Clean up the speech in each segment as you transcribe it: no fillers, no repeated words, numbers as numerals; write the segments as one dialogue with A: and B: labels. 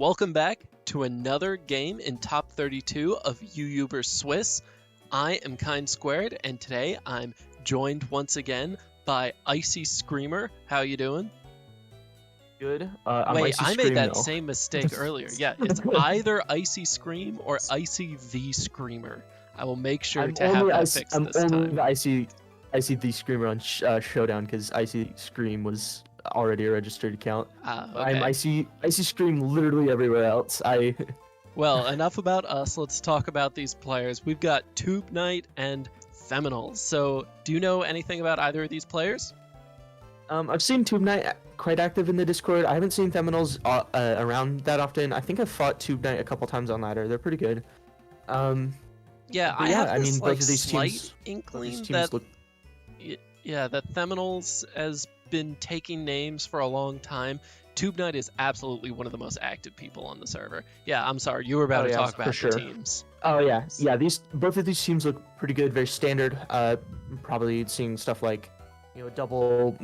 A: Welcome back to another game in Top 32 of UUbers Swiss. I am Kind Squared, and today I'm joined once again by Icy Screamer. How you doing?
B: Good. I'm
A: Wait,
B: Icy
A: I made
B: Scream
A: that
B: though.
A: same mistake earlier. Yeah, it's either Icy Scream or Icy the Screamer. I will make sure to have that fixed this time.
B: The Icy the Screamer on Showdown because Icy Scream was already a registered account. I'm
A: Okay.
B: Icy Scream literally everywhere else.
A: Well, enough about us. Let's talk about these players. We've got TubeKnight and Theminals. So, do you know anything about either of these players?
B: I've seen TubeKnight quite active in the Discord. I haven't seen Theminals around that often. I think I've fought TubeKnight a couple times on ladder. They're pretty good.
A: Yeah,
B: But
A: I
B: yeah,
A: have
B: I
A: this
B: mean
A: like
B: both of these
A: slight
B: teams
A: inkling that
B: look.
A: yeah, that Theminals has been taking names for a long time. TubeKnight is absolutely one of the most active people on the server. Yeah, I'm sorry, you were about
B: Oh
A: to
B: yeah,
A: talk
B: for
A: about the
B: sure.
A: teams.
B: Oh yeah. Both of these teams look pretty good, very standard. Probably seeing stuff like, double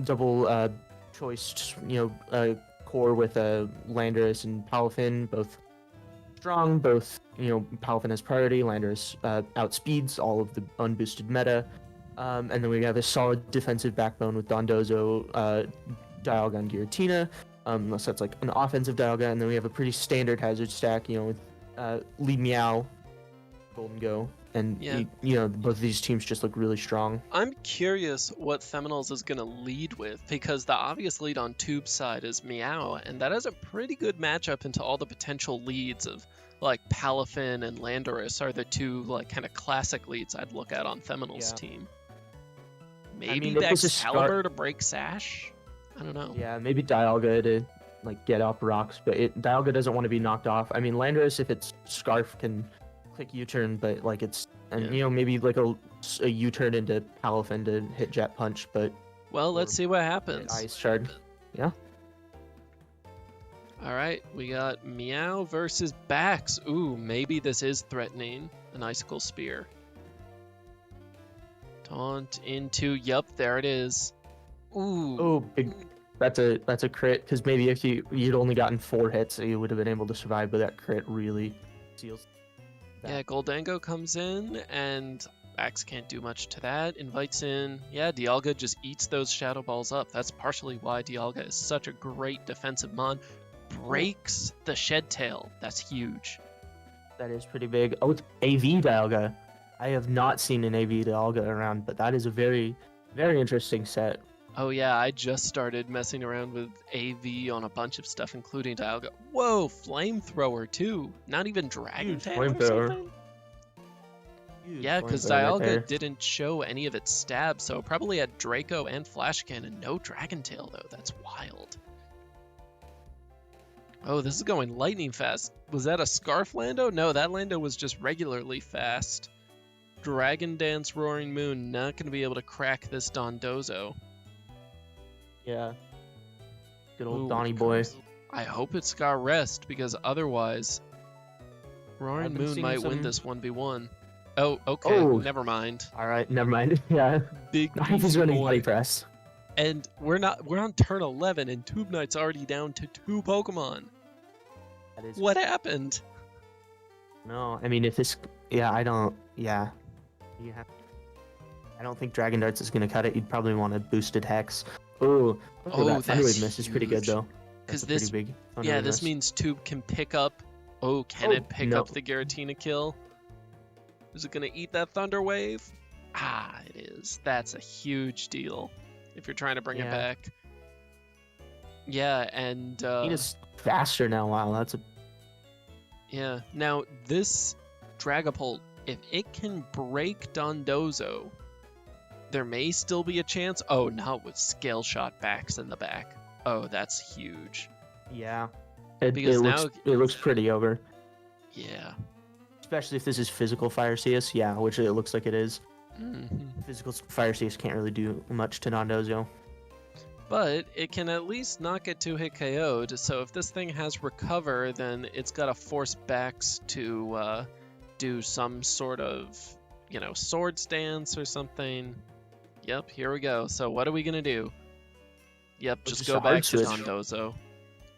B: choiced, core with Landorus and Palafin, both strong. Both Palafin has priority. Landorus outspeeds all of the unboosted meta, and then we have a solid defensive backbone with Dondozo, Dialga, and Giratina. Unless that's like an offensive Dialga, and then we have a pretty standard hazard stack, with Lead Meow, Golden Go, and
A: Yeah.
B: both of these teams just look really strong.
A: I'm curious what Theminals is going to lead with, because the obvious lead on Tube's side is Meow, and that has a pretty good matchup into all the potential leads of, like, Palafin and Landorus are the two, like, kind of classic leads I'd look at on Theminals' team. Maybe Excalibur to break Sash? I don't know.
B: Yeah, maybe Dialga to get up rocks, but Dialga doesn't want to be knocked off. I mean, Landorus, if it's Scarf, can click U-turn, but maybe like a U-turn into Palafin to hit Jet Punch, but
A: well, let's see what happens.
B: Ice Shard, yeah.
A: All right, we got Meow versus Bax. Ooh, maybe this is threatening an Icicle Spear. Taunt into, yup, there it is. Ooh.
B: Oh, big. That's a crit, because maybe if you'd only gotten 4 hits, you would have been able to survive, but that crit really seals that.
A: Yeah, Goldango comes in, and Bax can't do much to that. Invites in, yeah, Dialga just eats those Shadow Balls up. That's partially why Dialga is such a great defensive mon. Breaks the Shed Tail. That's huge.
B: That is pretty big. Oh, it's AV Dialga. I have not seen an AV Dialga around, but that is a very, very interesting set.
A: Oh yeah, I just started messing around with AV on a bunch of stuff, including Dialga. Whoa, Flamethrower too. Not even Dragon Tail or something? Yeah, because Dialga didn't show any of its stabs, so probably had Draco and Flash Cannon. No Dragon Tail though, that's wild. Oh, this is going lightning fast. Was that a Scarf Lando? No, that Lando was just regularly fast. Dragon Dance Roaring Moon, not going to be able to crack this Dondozo.
B: Yeah. Good old Donnie boy.
A: I hope it's got rest, because otherwise Roaring Moon might win this 1v1. Oh, okay, never mind.
B: Alright, never mind. Yeah.
A: Big
B: He's running Body Press.
A: And we're on turn 11, and TubeKnight's already down to 2 Pokemon. What happened?
B: No, I mean, if this... Yeah, I don't think Dragon Darts is going to cut it. You'd probably want a boosted Hex. Ooh, that Thunderwave miss is pretty good, though.
A: Because this, this means Tube can pick up... Oh, can it pick up the Giratina kill? Is it going to eat that Thunder Wave? Ah, it is. That's a huge deal if you're trying to bring it back. Yeah, and...
B: It's faster now, wow, that's a...
A: Yeah, now this Dragapult, if it can break Dondozo, there may still be a chance. Oh, not with Scale Shot Backs in the back. Oh, that's huge.
B: Yeah. It looks pretty over.
A: Yeah.
B: Especially if this is physical Fire CS, yeah, which it looks like it is.
A: Mm-hmm.
B: Physical Fire CS can't really do much to Dondozo.
A: But it can at least not get 2-hit KO'd, so if this thing has Recover, then it's got to force Backs to do some sort of, Sword Stance or something. Yep, here we go. So what are we going to do? Yep, just go back to Dondozo.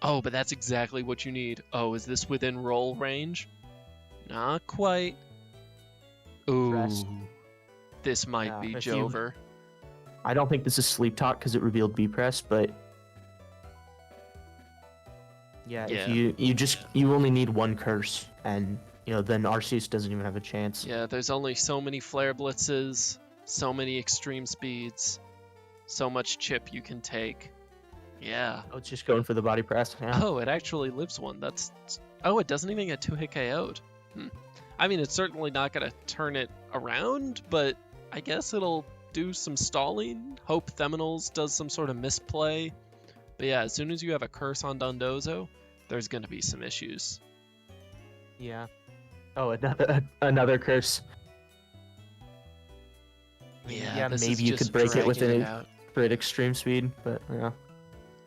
A: Oh, but that's exactly what you need. Oh, is this within roll range? Not quite. Ooh,
B: Rest.
A: this might be
B: If you,
A: Jover.
B: I don't think this is Sleep Talk because it revealed B press, but yeah, if
A: Yeah.
B: you only need one curse, and then Arceus doesn't even have a chance.
A: Yeah, there's only so many flare blitzes, so many extreme speeds, so much chip you can take. Yeah.
B: Oh, it's just going for the body press. Yeah.
A: Oh, it actually lives one. Oh, it doesn't even get 2-hit KO'd. I mean, it's certainly not going to turn it around, but I guess it'll do some stalling. Hope Theminals does some sort of misplay. But yeah, as soon as you have a curse on Dondozo, there's going to be some issues.
B: Yeah. Oh, another curse.
A: Yeah, this
B: maybe
A: is
B: you
A: just
B: could break it with
A: dragging
B: an
A: out.
B: crit extreme speed, but yeah.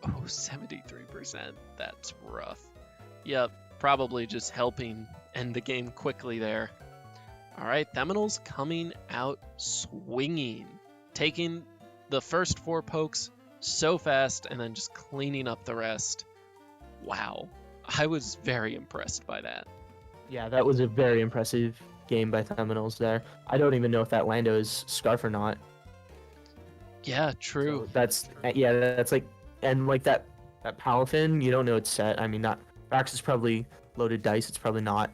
A: Oh, 73%. That's rough. Yep, probably just helping end the game quickly there. All right, Theminals coming out swinging, taking the first 4 pokes so fast and then just cleaning up the rest. Wow, I was very impressed by that.
B: Yeah, that was a very impressive game by Theminals there. I don't even know if that Lando is Scarf or not.
A: Yeah, true.
B: So that's like, and like that Palafin, you don't know it's set. I mean, not Rax is probably loaded dice. It's probably not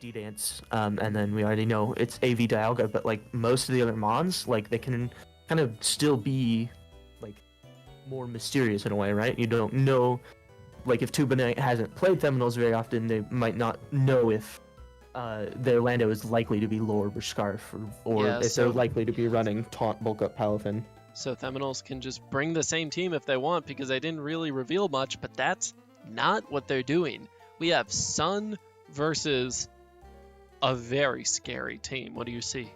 B: D-Dance. And then we already know it's AV Dialga, but like most of the other mons, like they can kind of still be like more mysterious in a way, right? You don't know, like if TubeKnight hasn't played Theminals very often, they might not know if their Lando is likely to be Lorb or Scarf, or
A: Yeah,
B: if they're likely to be running Taunt, Bulk Up, Palafin.
A: So Theminals can just bring the same team if they want because they didn't really reveal much, but that's not what they're doing. We have Sun versus a very scary team. What do you see?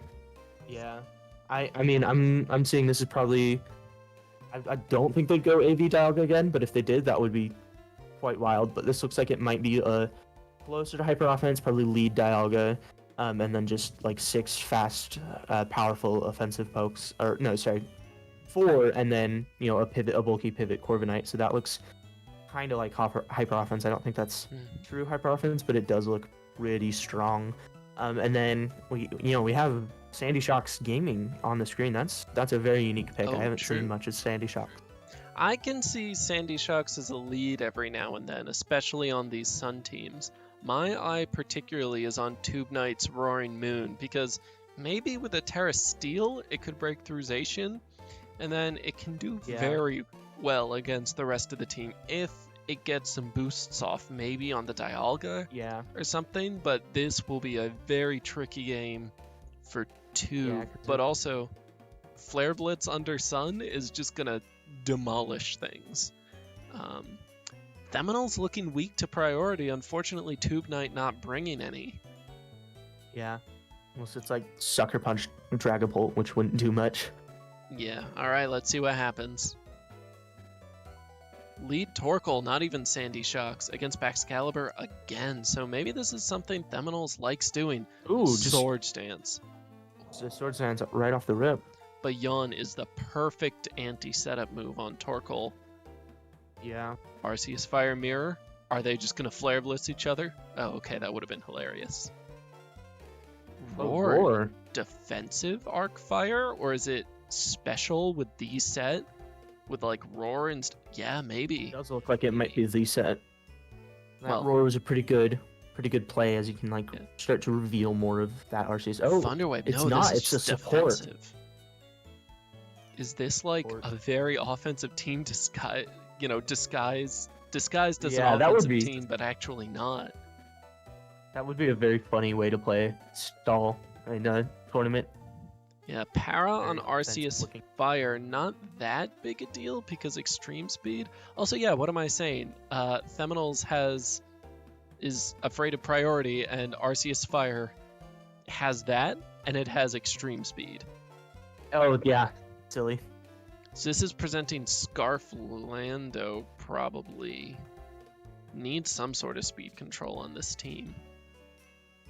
B: Yeah, I mean I'm seeing this is probably I don't think they'd go AV Dialga again, but if they did, that would be quite wild. But this looks like it might be a closer to hyper offense, probably lead Dialga, and then just like 6 fast, powerful offensive pokes, or no, sorry, 4, and then a bulky pivot Corviknight. So that looks kind of like hyper offense. I don't think that's true hyper offense, but it does look pretty strong. And then we have Sandy Shocks Gaming on the screen. That's a very unique pick.
A: Oh,
B: I haven't
A: true.
B: seen much of Sandy Shocks.
A: I can see Sandy Shocks as a lead every now and then, especially on these Sun teams. My eye particularly is on TubeKnight's Roaring Moon, because maybe with a Terra Steel it could break through Zacian, and then it can do very well against the rest of the team if it gets some boosts off, maybe on the Dialga or something, but this will be a very tricky game for Tube. But also, Flare Blitz under Sun is just gonna demolish things. Theminals looking weak to priority. Unfortunately, TubeKnight not bringing any.
B: Yeah. Unless it's like Sucker Punch Dragapult, which wouldn't do much.
A: Yeah, alright, let's see what happens. Lead Torkoal, not even Sandy Shocks, against Baxcalibur again. So maybe this is something Theminals likes doing.
B: Ooh,
A: Sword Stance.
B: So Sword Stance right off the rip.
A: But Yawn is the perfect anti-setup move on Torkoal.
B: Yeah.
A: Arceus Fire Mirror. Are they just going to Flare Blitz each other? Oh, okay, that would have been hilarious. Roar. Defensive Arc Fire? Or is it special with the set? With like Roar and... yeah, maybe.
B: It does look like it might be the set. That Roar was a pretty good play, as you can like start to reveal more of that Arceus. Oh,
A: Thunderwave.
B: It's
A: no,
B: not.
A: This
B: it's
A: is
B: a support.
A: Defensive. Is this like a very offensive team disguise? Disguised as an offensive team, but actually not.
B: That would be a very funny way to play stall in a tournament.
A: Yeah, Para on Arceus Fire, not that big a deal because extreme speed. Also, yeah, what am I saying? Theminals is afraid of priority, and Arceus Fire has that, and it has extreme speed.
B: Oh yeah, silly.
A: So this is presenting Scarf Lando, probably. Needs some sort of speed control on this team.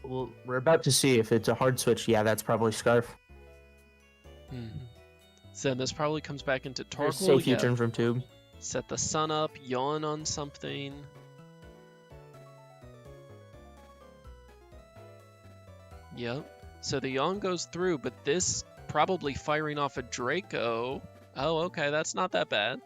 B: Well, we're about to see if it's a hard switch. Yeah, that's probably Scarf.
A: So this probably comes back into Torkoal.
B: Safe U-turn from Tube.
A: Set the sun up, yawn on something. Yep. So the yawn goes through, but this probably firing off a Draco. Oh, okay, that's not that bad.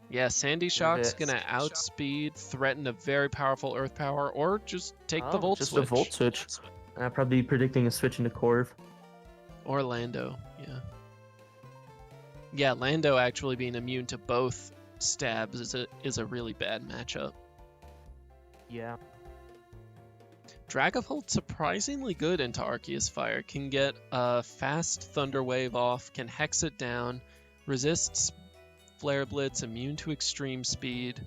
A: Yeah, Sandy Shock's gonna outspeed, threaten a very powerful Earth Power, or just take the Volt
B: just
A: Switch.
B: a Volt Switch. I'm probably predicting a switch into Corv.
A: Or Lando, yeah. Yeah, Lando actually being immune to both stabs is a really bad matchup.
B: Yeah.
A: Dragavolt surprisingly good into Arceus Fire. Can get a fast Thunder Wave off, can hex it down, resists Flare Blitz, immune to extreme speed.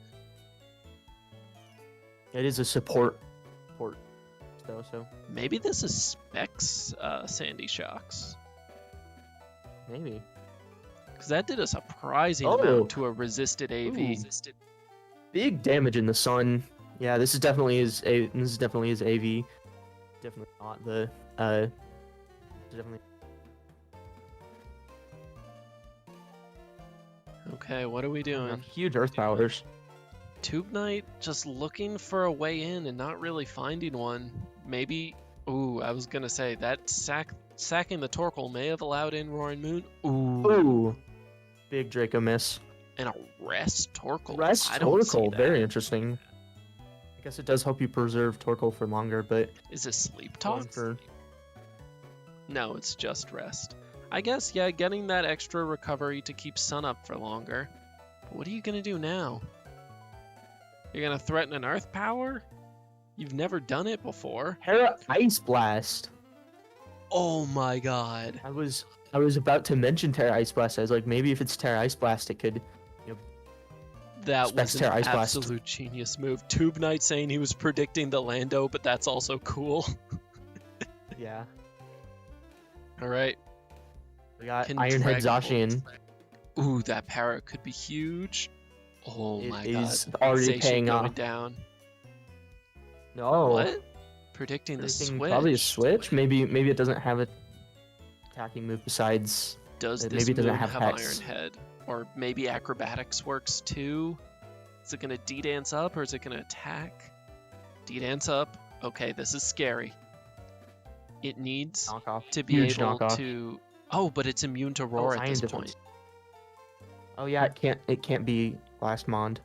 B: It is a support though, so
A: Maybe this is Specs Sandy Shocks.
B: maybe.
A: Because that did a surprising amount to a resisted AV.
B: Ooh. Big damage in the sun. Yeah, this is definitely his AV. Definitely not the definitely.
A: Okay, what are we doing?
B: Huge Earth Powers.
A: TubeKnight just looking for a way in and not really finding one. Maybe. Ooh, I was gonna say that sacking the Torkoal may have allowed in Roaring Moon.
B: Ooh. Big Draco miss.
A: And a Rest Torkoal.
B: Rest
A: I don't see
B: Torkoal,
A: that.
B: very interesting. I guess it does help you preserve Torkoal for longer, but
A: Is this Sleep Talk?
B: for
A: No, it's just Rest. I guess, yeah, getting that extra recovery to keep Sun up for longer. But what are you gonna do now? You're gonna threaten an Earth Power? You've never done it before.
B: Terra Ice Blast.
A: Oh my god.
B: I was about to mention Terra Ice Blast. I was like, maybe if it's Terra Ice Blast, it could.
A: That
B: Specs
A: was an
B: Terra Ice Blast.
A: absolute genius move. TubeKnight saying he was predicting the Lando, but that's also cool.
B: Yeah.
A: Alright.
B: We got
A: Can
B: Ironhead
A: Dragon
B: Zacian.
A: Ooh, that parrot could be huge. Oh
B: It
A: my
B: is
A: god.
B: already
A: Zacian
B: paying
A: going
B: off.
A: down.
B: No.
A: What? Predicting the
B: Predicting
A: switch.
B: Probably a switch. Maybe it doesn't have a attacking move besides.
A: Does this
B: maybe it doesn't
A: moon
B: have
A: have
B: Hex.
A: Ironhead? Or maybe Acrobatics works too? Is it gonna D-dance up or is it gonna attack? D-dance up. Okay, this is scary. It needs
B: Knockoff.
A: to be
B: Huge
A: able
B: knockoff.
A: to... Oh, but it's immune to Roar at
B: Iron
A: this
B: defense.
A: point.
B: Oh yeah, it can't be Last Mond.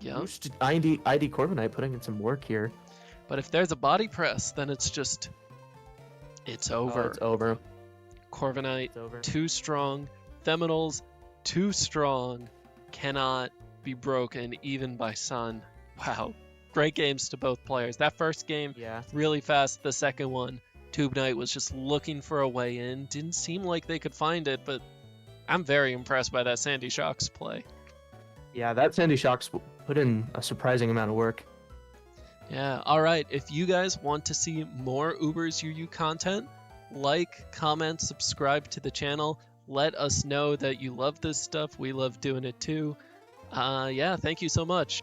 A: Yep.
B: Boost ID Corviknight putting in some work here.
A: But if there's a body press, then it's just... It's over.
B: Oh, it's over.
A: Corviknight,
B: It's over.
A: too strong. Theminals, too strong. Cannot be broken even by Sun. Wow. Great games to both players. That first game,
B: Yeah.
A: really fast. The second one, TubeKnight was just looking for a way in. Didn't seem like they could find it, but I'm very impressed by that Sandy Shocks play.
B: Yeah, that Sandy Shocks put in a surprising amount of work.
A: Yeah, alright. If you guys want to see more Ubers UU content, like, comment, subscribe to the channel. Let us know that you love this stuff. We love doing it too. Yeah, thank you so much.